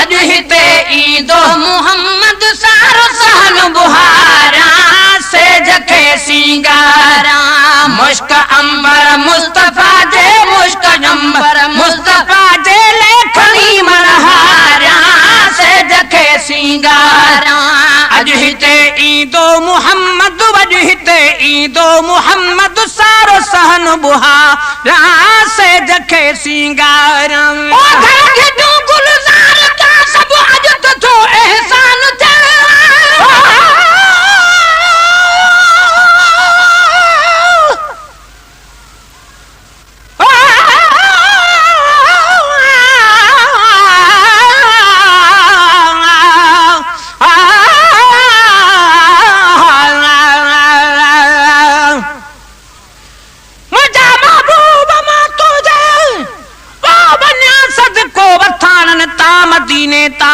अज हिते ईंदो मुहम्मद सारो सहन बुहारा से जखे सिंगारा मुश्क अंबर मुस्तफा जे मुश्क अंबर मुस्तफा जे लेखनी मनहारा से जखे सिंगारा अज हिते ईंदो मुहम्मद अज हिते ईंदो मुहम्मद सारो सहन बुहारा से जखे सिंगारा गुलजार का सब अज तो एहसान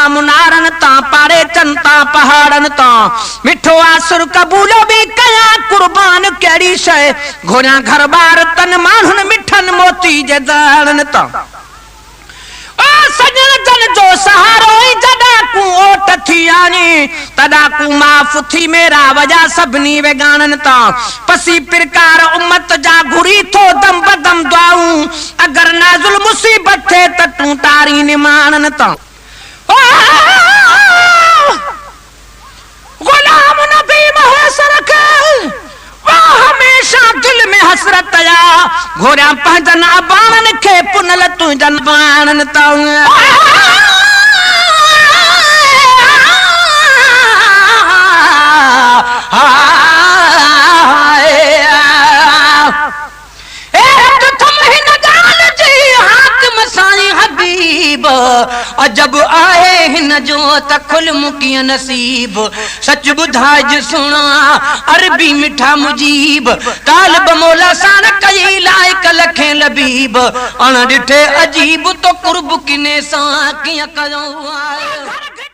मुनारन ता पारे चंता पहाड़न ता मिठो आसुर कबूलो भी कया कुर्बान केड़ी शय घोड़ा घर बार तन मानुन मिठन मोती जे दाणन ता ओ सजन जन जो सहारो जदा को ओट थी आनी तदा को माफ थी मेरा वजह सबनी वे गानन ता पसी प्रकार उम्मत जा घुरी थो दम बदम दुआऊं अगर नाजुल मुसीबत थे त तू तारी निमानन ता गुलाम नबी महसर हमेशा दिल में हसरत आया घोड़ा पहजन अबानन के पुनल तू जन बानन जब आए हिन जो त खुल मुकिय नसीब सच बुधाज सुना अरबी मिठा मुजीब तालब मौला सान कई लायक लखे लबीब अण डिठे अजीब तो कुर्ब किने सा किया कयो